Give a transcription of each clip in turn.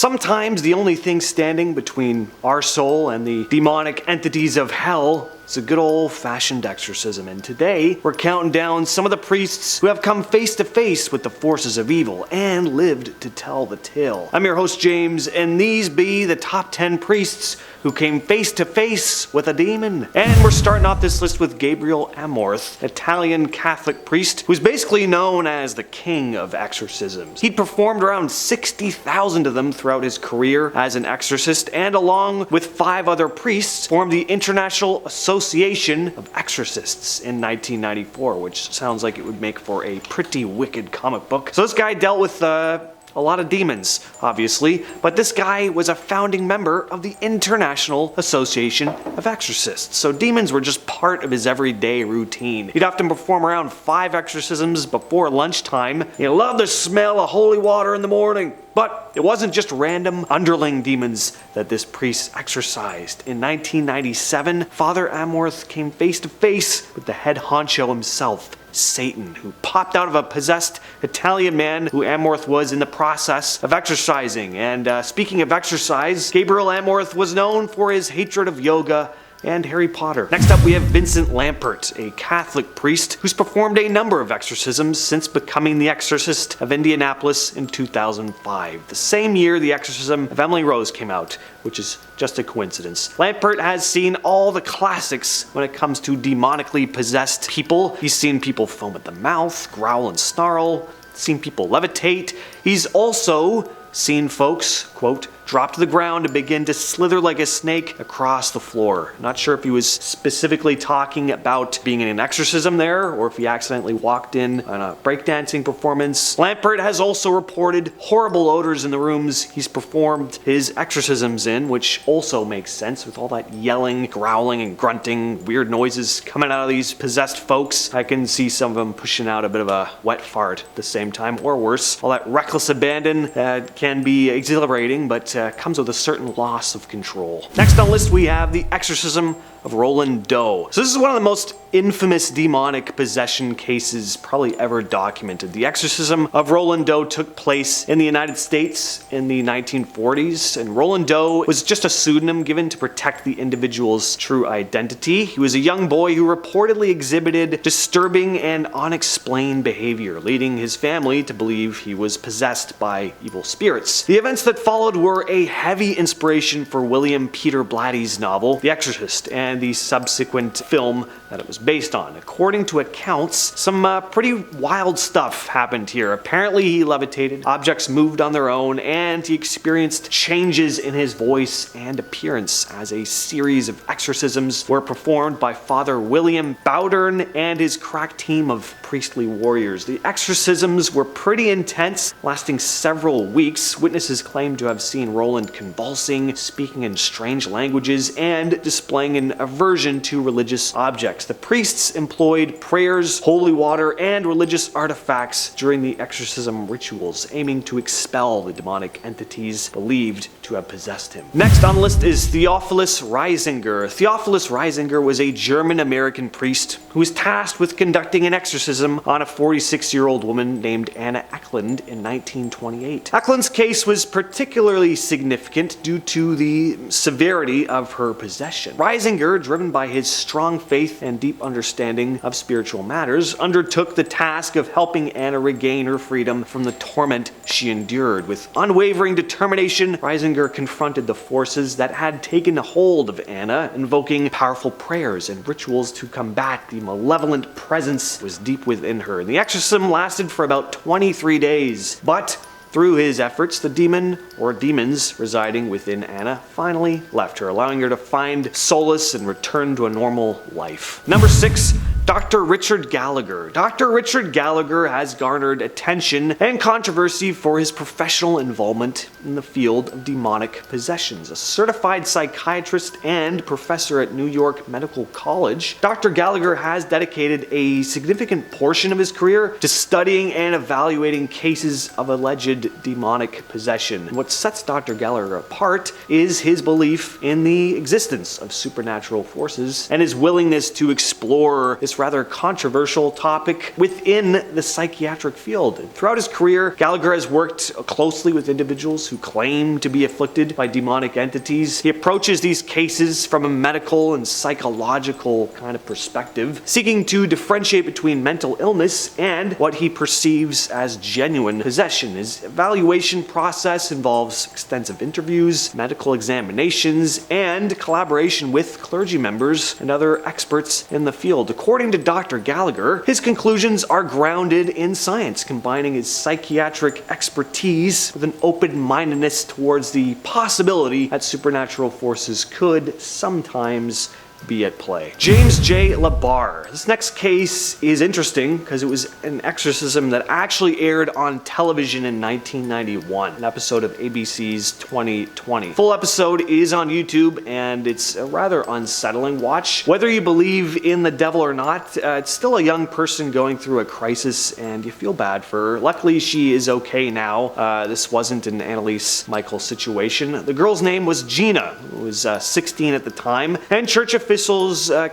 Sometimes the only thing standing between our soul and the demonic entities of hell is a good old-fashioned exorcism, and today we're counting down some of the priests who have come face to face with the forces of evil and lived to tell the tale. I'm your host James, and these be the top 10 priests who came face to face with a demon. And we're starting off this list with Gabriele Amorth, Italian Catholic priest who's basically known as the king of exorcisms. He'd performed around 60,000 of them throughout his career as an exorcist, and along with 5 other priests formed the International Association of Exorcists in 1994, which sounds like it would make for a pretty wicked comic book. So this guy dealt with a lot of demons, obviously, but this guy was a founding member of the International Association of Exorcists, so demons were just part of his everyday routine. He'd often perform around 5 exorcisms before lunchtime. He loved the smell of holy water in the morning. But it wasn't just random underling demons that this priest exorcised. In 1997, Father Amorth came face to face with the head honcho himself, Satan, who popped out of a possessed Italian man who Amorth was in the process of exorcising. And speaking of exorcise, Gabriele Amorth was known for his hatred of yoga and Harry Potter. Next up we have Vincent Lampert, a Catholic priest who's performed a number of exorcisms since becoming the Exorcist of Indianapolis in 2005. The same year the Exorcism of Emily Rose came out, which is just a coincidence. Lampert has seen all the classics when it comes to demonically possessed people. He's seen people foam at the mouth, growl and snarl, seen people levitate. He's also seen folks, quote, drop to the ground and begin to slither like a snake across the floor. Not sure if he was specifically talking about being in an exorcism there, or if he accidentally walked in on a breakdancing performance. Lampert has also reported horrible odors in the rooms he's performed his exorcisms in, which also makes sense with all that yelling, growling, and grunting, weird noises coming out of these possessed folks. I can see some of them pushing out a bit of a wet fart at the same time, or worse. All that reckless abandon can be exhilarating, but comes with a certain loss of control. Next on the list we have the Exorcism of Roland Doe. So this is one of the most infamous demonic possession cases probably ever documented. The Exorcism of Roland Doe took place in the United States in the 1940s, and Roland Doe was just a pseudonym given to protect the individual's true identity. He was a young boy who reportedly exhibited disturbing and unexplained behavior, leading his family to believe he was possessed by evil spirits. The events that followed were a heavy inspiration for William Peter Blatty's novel, The Exorcist, and the subsequent film that it was based on. According to accounts, some pretty wild stuff happened here. Apparently he levitated, objects moved on their own, and he experienced changes in his voice and appearance as a series of exorcisms were performed by Father William Bowdern and his crack team of priestly warriors. The exorcisms were pretty intense, lasting several weeks. Witnesses claimed to have seen Roland convulsing, speaking in strange languages, and displaying an aversion to religious objects. The priests employed prayers, holy water, and religious artifacts during the exorcism rituals, aiming to expel the demonic entities believed to have possessed him. Next on the list is Theophilus Riesinger. Theophilus Riesinger was a German-American priest who was tasked with conducting an exorcism on a 46-year-old woman named Anna Eklund in 1928. Eklund's case was particularly significant due to the severity of her possession. Riesinger, driven by his strong faith and deep understanding of spiritual matters, undertook the task of helping Anna regain her freedom from the torment she endured. With unwavering determination, Riesinger confronted the forces that had taken hold of Anna, invoking powerful prayers and rituals to combat the malevolent presence that was deep within her. The exorcism lasted for about 23 days, but through his efforts, the demon, or demons, residing within Anna finally left her, allowing her to find solace and return to a normal life. Number 6. Dr. Richard Gallagher. Dr. Richard Gallagher has garnered attention and controversy for his professional involvement in the field of demonic possessions. A certified psychiatrist and professor at New York Medical College, Dr. Gallagher has dedicated a significant portion of his career to studying and evaluating cases of alleged demonic possession. And what sets Dr. Gallagher apart is his belief in the existence of supernatural forces and his willingness to explore this this rather controversial topic within the psychiatric field. And throughout his career, Gallagher has worked closely with individuals who claim to be afflicted by demonic entities. He approaches these cases from a medical and psychological kind of perspective, seeking to differentiate between mental illness and what he perceives as genuine possession. His evaluation process involves extensive interviews, medical examinations, and collaboration with clergy members and other experts in the field. According to Dr. Gallagher, his conclusions are grounded in science, combining his psychiatric expertise with an open-mindedness towards the possibility that supernatural forces could sometimes be at play. James J. LeBar. This next case is interesting because it was an exorcism that actually aired on television in 1991, an episode of ABC's 2020. Full episode is on YouTube and it's a rather unsettling watch. Whether you believe in the devil or not, it's still a young person going through a crisis and you feel bad for her. Luckily, she is okay now. This wasn't an Annalise Michael situation. The girl's name was Gina, who was 16 at the time, and church officials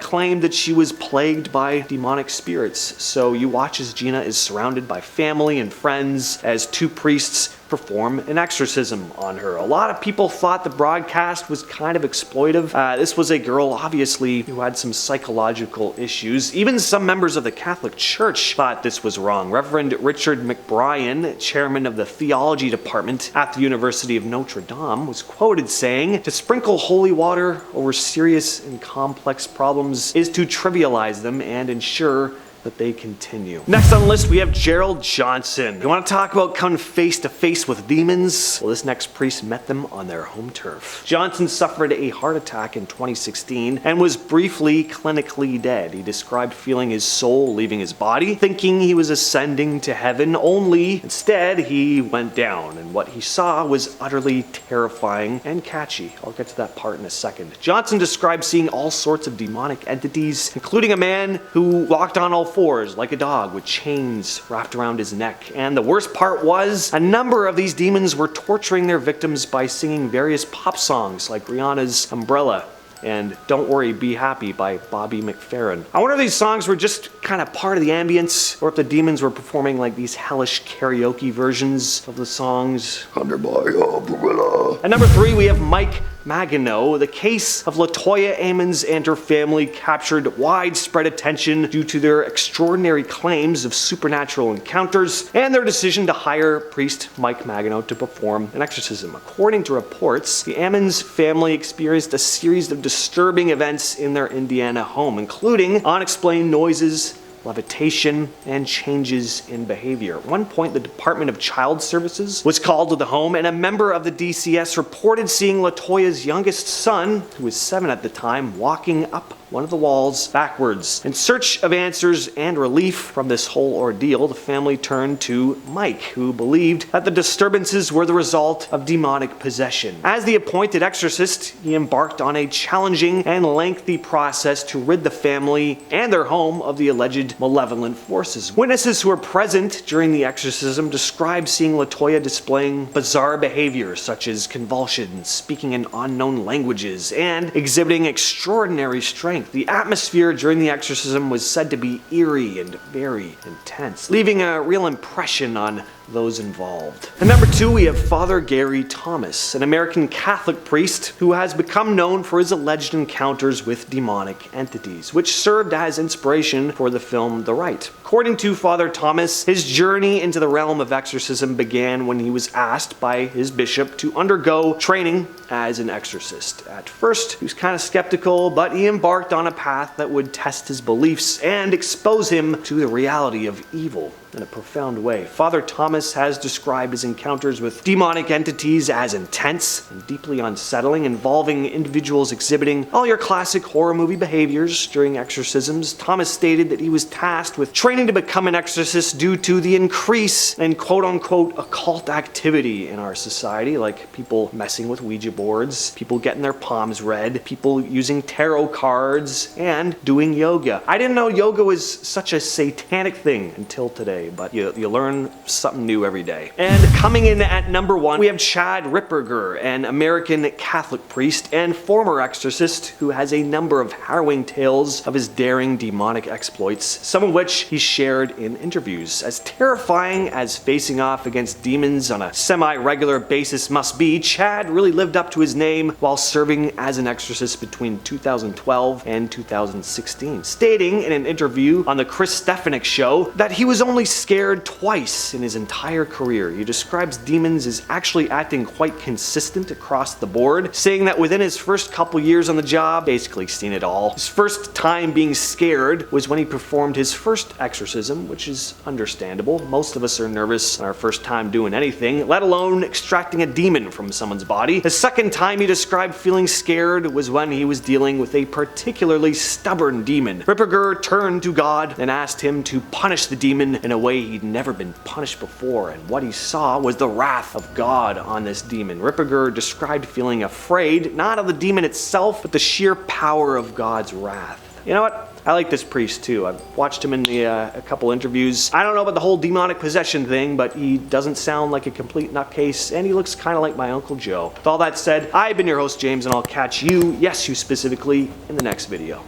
claimed that she was plagued by demonic spirits. So you watch as Gina is surrounded by family and friends as two priests perform an exorcism on her. A lot of people thought the broadcast was kind of exploitive. This was a girl, obviously, who had some psychological issues. Even some members of the Catholic Church thought this was wrong. Reverend Richard McBrien, chairman of the theology department at the University of Notre Dame, was quoted saying, "To sprinkle holy water over serious and complex problems is to trivialize them and ensure that they continue." Next on the list, we have Gerald Johnson. You want to talk about coming face to face with demons? Well, this next priest met them on their home turf. Johnson suffered a heart attack in 2016 and was briefly clinically dead. He described feeling his soul leaving his body, thinking he was ascending to heaven, only instead he went down, and what he saw was utterly terrifying and catchy. I'll get to that part in a second. Johnson described seeing all sorts of demonic entities, including a man who walked on all fours like a dog with chains wrapped around his neck. And the worst part was a number of these demons were torturing their victims by singing various pop songs like Rihanna's Umbrella and Don't Worry, Be Happy by Bobby McFerrin. I wonder if these songs were just kind of part of the ambience, or if the demons were performing like these hellish karaoke versions of the songs. Under my umbrella. At number 3, we have Mike Maginot. The case of LaToya Ammons and her family captured widespread attention due to their extraordinary claims of supernatural encounters and their decision to hire priest Mike Maginot to perform an exorcism. According to reports, the Ammons family experienced a series of disturbing events in their Indiana home, including unexplained noises, levitation, and changes in behavior. At one point, the Department of Child Services was called to the home, and a member of the DCS reported seeing LaToya's youngest son, who was 7 at the time, walking up one of the walls backwards. In search of answers and relief from this whole ordeal, the family turned to Mike, who believed that the disturbances were the result of demonic possession. As the appointed exorcist, he embarked on a challenging and lengthy process to rid the family and their home of the alleged malevolent forces. Witnesses who were present during the exorcism described seeing LaToya displaying bizarre behaviors such as convulsions, speaking in unknown languages, and exhibiting extraordinary strength. The atmosphere during the exorcism was said to be eerie and very intense, leaving a real impression on those involved. At number 2, we have Father Gary Thomas, an American Catholic priest who has become known for his alleged encounters with demonic entities, which served as inspiration for the film The Rite. According to Father Thomas, his journey into the realm of exorcism began when he was asked by his bishop to undergo training as an exorcist. At first, he was kind of skeptical, but he embarked on a path that would test his beliefs and expose him to the reality of evil in a profound way. Father Thomas has described his encounters with demonic entities as intense and deeply unsettling, involving individuals exhibiting all your classic horror movie behaviors during exorcisms. Thomas stated that he was tasked with training to become an exorcist due to the increase in quote-unquote occult activity in our society, like people messing with Ouija boards, people getting their palms read, people using tarot cards, and doing yoga. I didn't know yoga was such a satanic thing until today. say, but you learn something new every day. And coming in at number 1, we have Chad Ripperger, an American Catholic priest and former exorcist who has a number of harrowing tales of his daring demonic exploits, some of which he shared in interviews. As terrifying as facing off against demons on a semi-regular basis must be, Chad really lived up to his name while serving as an exorcist between 2012 and 2016, stating in an interview on the Chris Stefanik show that he was only scared twice in his entire career. He describes demons as actually acting quite consistent across the board, saying that within his first couple years on the job, basically seen it all. His first time being scared was when he performed his first exorcism, which is understandable. Most of us are nervous on our first time doing anything, let alone extracting a demon from someone's body. The second time he described feeling scared was when he was dealing with a particularly stubborn demon. Ripperger turned to God and asked him to punish the demon in a way he'd never been punished before, and what he saw was the wrath of God on this demon. Ripperger described feeling afraid, not of the demon itself, but the sheer power of God's wrath. You know what? I like this priest too. I've watched him in a couple interviews. I don't know about the whole demonic possession thing, but he doesn't sound like a complete nutcase, and he looks kind of like my Uncle Joe. With all that said, I've been your host, James, and I'll catch you, yes, you specifically, in the next video.